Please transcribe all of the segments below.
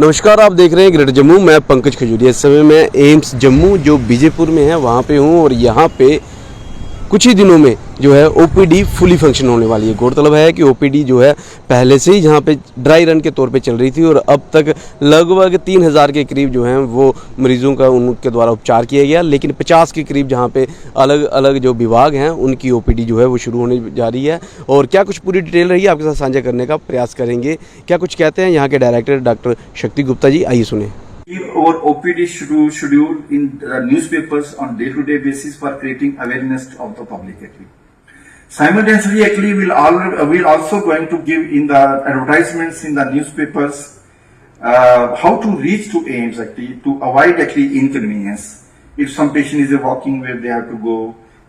नमस्कार, आप देख रहे हैं ग्रेटर जम्मू। मैं पंकज खजूरिया। इस समय मैं एम्स जम्मू जो बीजेपुर में है वहाँ पे हूँ और यहाँ पे कुछ ही दिनों में जो है ओपीडी फुली फंक्शन होने वाली है। गौरतलब है कि ओपीडी जो है पहले से ही जहाँ पे ड्राई रन के तौर पे चल रही थी और अब तक लगभग 3000 के करीब जो हैं वो मरीज़ों का उनके द्वारा उपचार किया गया, लेकिन 50 के करीब जहाँ पे अलग अलग जो विभाग हैं उनकी ओपीडी जो है वो शुरू होने जा रही है। और क्या कुछ पूरी डिटेल रही है आपके साथ साझा करने का प्रयास करेंगे। क्या कुछ कहते हैं यहाँ के डायरेक्टर डॉक्टर शक्ति गुप्ता जी, आइए सुने। Our OPD scheduled in the newspapers on day-to-day basis for creating awareness of the public. Simultaneously, actually, we'll also going to give in the advertisements in the newspapers how to reach to AIMS actually to avoid actually inconvenience. If some patient is walking where they have to go,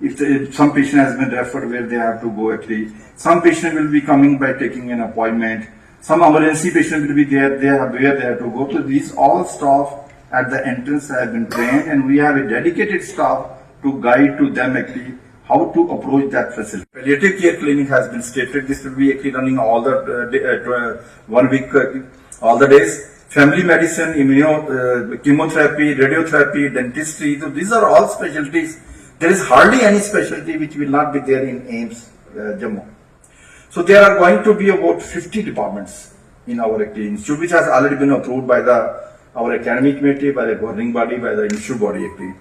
if some patient has been referred where they have to go actually, some patient will be coming by taking an appointment. Some emergency patient will be there, where they have to go. So these all staff at the entrance have been trained, and we have a dedicated staff to guide to them actually how to approach that facility. Palliative care clinic has been stated. This will be actually running all the 1 week, all the days. Family medicine, chemotherapy, radiotherapy, dentistry. So these are all specialties. There is hardly any specialty which will not be there in AIMS Jammu. So there are going to be about 50 departments in our institute, which has already been approved by our academic committee, by the governing body, by the institute body actually.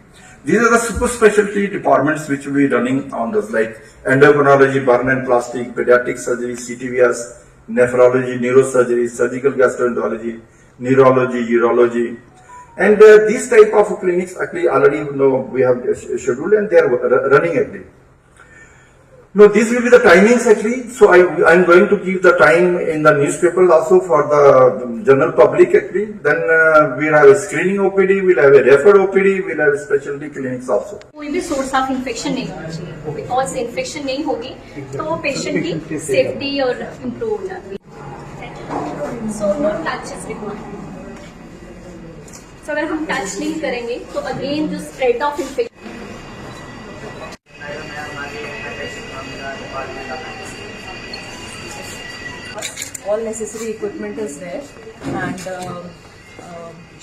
These are the super specialty departments which will be running on this, like endocrinology, burn and plastic, pediatric surgery, CTVS, nephrology, neurosurgery, surgical gastroenterology, neurology, urology. And these type of clinics actually already we have scheduled and they are running actually. No, these will be the timings actually. So I'm going to give the time in the newspaper also for the general public actually. Then we'll have a screening OPD, we'll have a referred OPD, we'll have specialty clinics also. कोई भी source of infection नहीं होना चाहिए, because infection नहीं होगी तो patient की safety और इम्प्रूव हो जाती है। So no touch is required. So अगर हम टच नहीं करेंगे तो अगेन जो spread of infection all necessary equipment is there and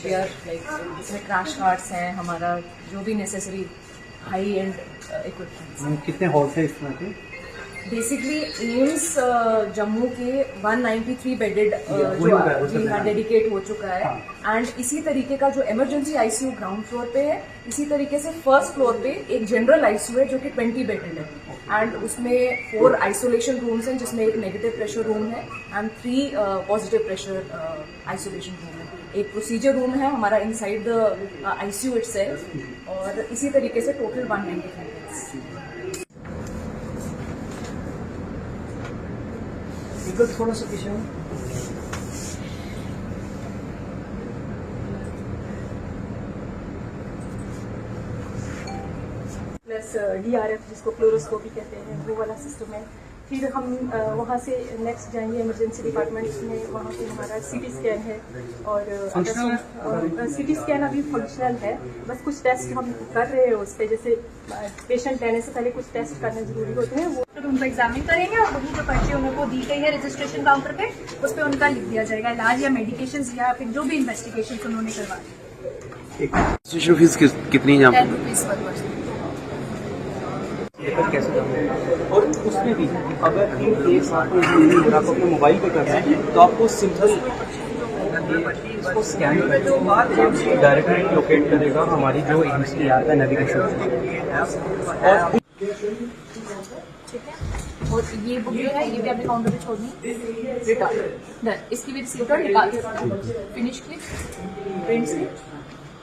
we are like इसमें क्रैश कार्ड्स हैं, हमारा जो भी नेसेसरी हाई एंड इक्विपमेंट्स। कितने हॉल्स हैं इसमें पे? बेसिकली एम्स जम्मू के 193 बेडेड जो डेडिकेट हो चुका है एंड इसी तरीके का जो इमरजेंसी आईसीयू ग्राउंड फ्लोर पे है, इसी तरीके से फर्स्ट फ्लोर पे एक जनरल आईसीयू है जो कि 20 बेडेड है एंड उसमें 4 आइसोलेशन रूम्स हैं जिसमें एक नेगेटिव प्रेशर रूम है and 3 positive pressure isolation room है। एक प्रोसीजर रूम है हमारा इनसाइड द आईसीयू इटसेल्फ और इसी तरीके से टोटल 193 बेड्स। थोड़ा सा पीछे प्लस DRF जिसको फ्लोरोस्कोपी कहते हैं वो वाला सिस्टम है। फिर हम वहाँ से नेक्स्ट जाएंगे इमरजेंसी डिपार्टमेंट में, वहाँ पे हमारा CT स्कैन है और CT स्कैन अभी फंक्शनल है, बस कुछ टेस्ट हम कर रहे हैं उस पर, जैसे पेशेंट लेने से पहले कुछ टेस्ट करने जरूरी होते हैं, वो तो उनको एग्जामिन करेंगे और वही जो पर्ची उनको दी गई है रजिस्ट्रेशन काउंटर पे उस पर उनका लिख दिया जाएगा इलाज या मेडिकेशन या फिर जो भी इन्वेस्टिगेशन उन्होंने करवाई। फीस कितनी है? 10 रुपीज़ पर पर्सन। कैसे और उसमें भी अगर एक साथ में आपको अपने मोबाइल पे करना है तो आपको सिंपल इसको स्कैन करके डायरेक्टली लोकेट करेगा हमारी जो एम्स की ऐप है नेविगेशन और और ये बुक जो है ये भी अपने काउंटर पे छोड़नी रिटर्न इसकी भी रिसीट और निकाल फिनिश क्लिक प्रिंट स्लिप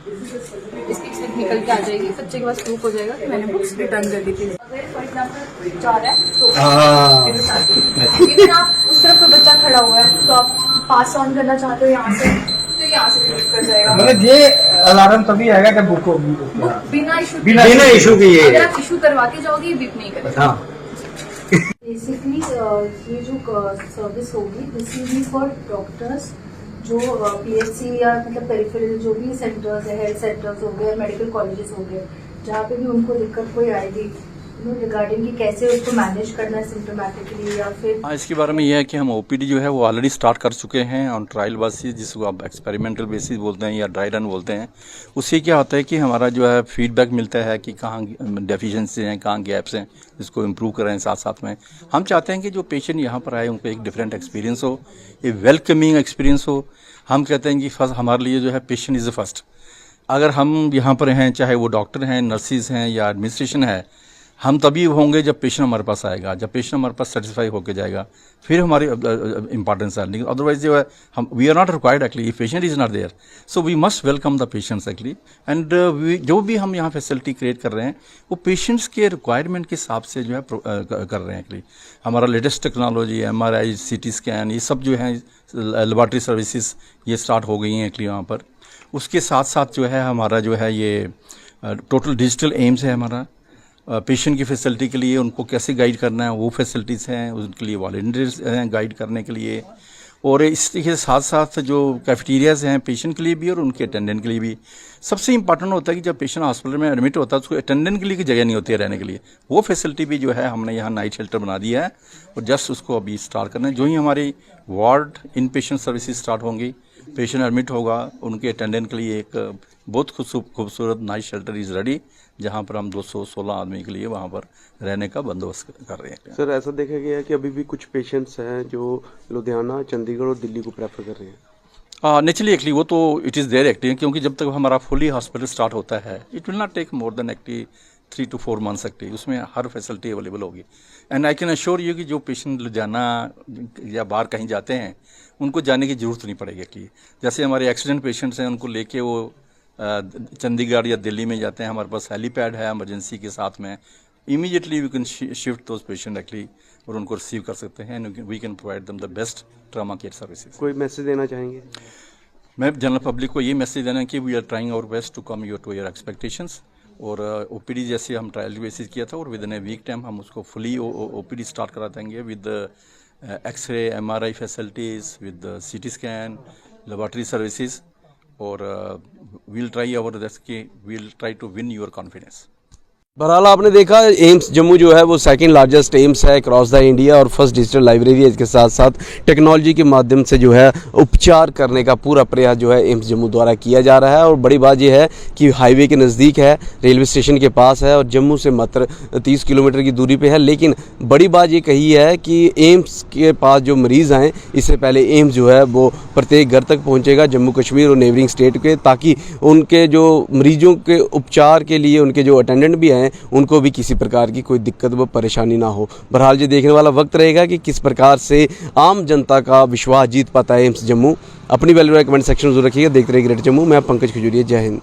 इसकी स्लिप निकल के आ जाएगी, बच्चे के पास प्रूफ हो जाएगा कि मैंने बुक्स रिटर्न कर दी थी। अगर फॉर एग्जाम्पल जा रहा है तो इवन आप उस तरफ कोई बच्चा खड़ा हुआ है तो आप पास ऑन करना चाहते हो यहाँ से तो यहाँ से क्लिक कर जाएगा। मतलब ये अलार्म तभी आएगा जब बुक होगी, बिना इशू की अगर आप इशू करवा के जाओगे विप नहीं करेगा। बेसिकली ये जो सर्विस होगी this will be for doctors जो PHC या मतलब पेरिफेरल जो भी सेंटर्स है, हेल्थ सेंटर्स हो गए, मेडिकल कॉलेजेस हो गए, जहाँ पे भी उनको दिक्कत कोई आएगी रिगार्डिंग कि कैसे उसको मैनेज करना है सिम्टोमेटिकली या फिर हाँ, इसके बारे में यह है कि हम ओपीडी जो है वो ऑलरेडी स्टार्ट कर चुके हैं ऑन ट्रायल बेसिस, जिसको आप एक्सपेरिमेंटल बेसिस बोलते हैं या ड्राई रन बोलते हैं। उससे क्या होता है कि हमारा जो है फीडबैक मिलता है कि कहाँ डेफिशिएंसी हैं, कहाँ गैप्स हैं, इसको इम्प्रूव करें। साथ साथ में हम चाहते हैं कि जो पेशेंट यहाँ पर आए उनको एक डिफरेंट एक्सपीरियंस हो, ए वेलकमिंग एक्सपीरियंस हो। हम कहते हैं कि फर्स्ट हमारे लिए जो है पेशेंट इज़ द फर्स्ट। अगर हम यहाँ पर हैं, चाहे वो डॉक्टर हैं, नर्सिस हैं या एडमिनिस्ट्रेशन है, हम तभी होंगे जब पेशेंट हमारे पास आएगा, जब पेशेंट हमारे पास सेटिस्फाई होकर जाएगा, फिर हमारी इंपॉर्टेंस है। लेकिन अदरवाइज जो है हम we are not required actually, patient is not there, so we must welcome the patients actually. And जो भी हम यहाँ फैसिलिटी क्रिएट कर रहे हैं वो पेशेंट्स के रिक्वायरमेंट के हिसाब से जो है कर रहे हैं एक्चुअली। हमारा latest technology, MRI, CT scan, ये सब जो है लेबॉर्ट्री सर्विसेज ये स्टार्ट हो गई हैं एक्चुअली वहाँ पर। उसके साथ साथ जो है हमारा जो है ये टोटल डिजिटल एम्स है हमारा। पेशेंट की फैसिलिटी के लिए उनको कैसे गाइड करना है वो फैसिलिटीज़ हैं, उनके लिए वॉलंटियर्स हैं गाइड करने के लिए। और इसके साथ साथ जो कैफेटेरियाज़ हैं पेशेंट के लिए भी और उनके अटेंडेंट के लिए भी। सबसे इंपॉर्टेंट होता है कि जब पेशेंट हॉस्पिटल में एडमिट होता है उसको अटेंडेंट के लिए की जगह नहीं होती है रहने के लिए, वो फैसिलिटी भी जो है हमने यहाँ नाइट शेल्टर बना दिया है और जस्ट उसको अभी स्टार्ट करना है। जो ही हमारी वार्ड इन पेशेंट सर्विसेज स्टार्ट होंगी, पेशेंट एडमिट होगा, उनके अटेंडेंट के लिए एक बहुत खूबसूरत नाइट शेल्टर इज़ रेडी, जहाँ पर हम 216 आदमी के लिए वहाँ पर रहने का बंदोबस्त कर रहे हैं। सर ऐसा देखा गया है कि अभी भी कुछ पेशेंट्स हैं जो लुधियाना, चंडीगढ़ और दिल्ली को प्रेफर कर रहे हैं। नेचुरली एक्चुअली वो तो इट इज़ देयर एक्चुअली, क्योंकि जब तक हमारा फुली हॉस्पिटल स्टार्ट होता है it will not take more than actually 3 to 4 months actually, उसमें हर फैसिलिटी अवेलेबल होगी। And I can assure you कि जो पेशेंट लुधियाना या बाहर कहीं जाते हैं उनको जाने की ज़रूरत नहीं पड़ेगी एक्चुअली। जैसे हमारे एक्सीडेंट पेशेंट्स हैं उनको लेके वो चंडीगढ़ या दिल्ली में जाते हैं, हमारे पास हेलीपैड है इमरजेंसी के साथ में, immediately we can shift those patient actually और उनको रिसीव कर सकते हैं and we can provide them the best trauma care services. कोई मैसेज देना चाहेंगे? मैं जनरल पब्लिक को ये मैसेज देना है कि we are trying our best to come to your expectations. और ओपीडी जैसे हम ट्रायल बेसिस किया था और within a week time हम उसको फुली ओपीडी स्टार्ट करा देंगे with x-ray, MRI facilities, with CT scan, laboratory services. और वील ट्राई आवर बेस्ट कि we'll try to win your confidence. बहरहाल आपने देखा एम्स जम्मू जो है वो सेकंड लार्जेस्ट एम्स है अक्रॉस द इंडिया और फर्स्ट डिजिटल लाइब्रेरी है। इसके साथ साथ टेक्नोलॉजी के माध्यम से जो है उपचार करने का पूरा प्रयास जो है एम्स जम्मू द्वारा किया जा रहा है। और बड़ी बात यह है कि हाईवे के नज़दीक है, रेलवे स्टेशन के पास है और जम्मू से मात्र 30 किलोमीटर की दूरी पे है। लेकिन बड़ी बात ये कही है कि एम्स के पास जो मरीज़ आएँ, इससे पहले एम्स जो है वो प्रत्येक घर तक पहुँचेगा जम्मू कश्मीर और नेबरिंग स्टेट के, ताकि उनके जो मरीजों के उपचार के लिए उनके जो अटेंडेंट भी हैं उनको भी किसी प्रकार की कोई दिक्कत व परेशानी ना हो। बहरहाल ये देखने वाला वक्त रहेगा कि किस प्रकार से आम जनता का विश्वास जीत पाता है एम्स जम्मू। अपनी वैल्यू कमेंट सेक्शन में जरूर रखिएगा। देखते रहिए ग्रेट जम्मू। मैं पंकज खजूरिया। जय हिंद।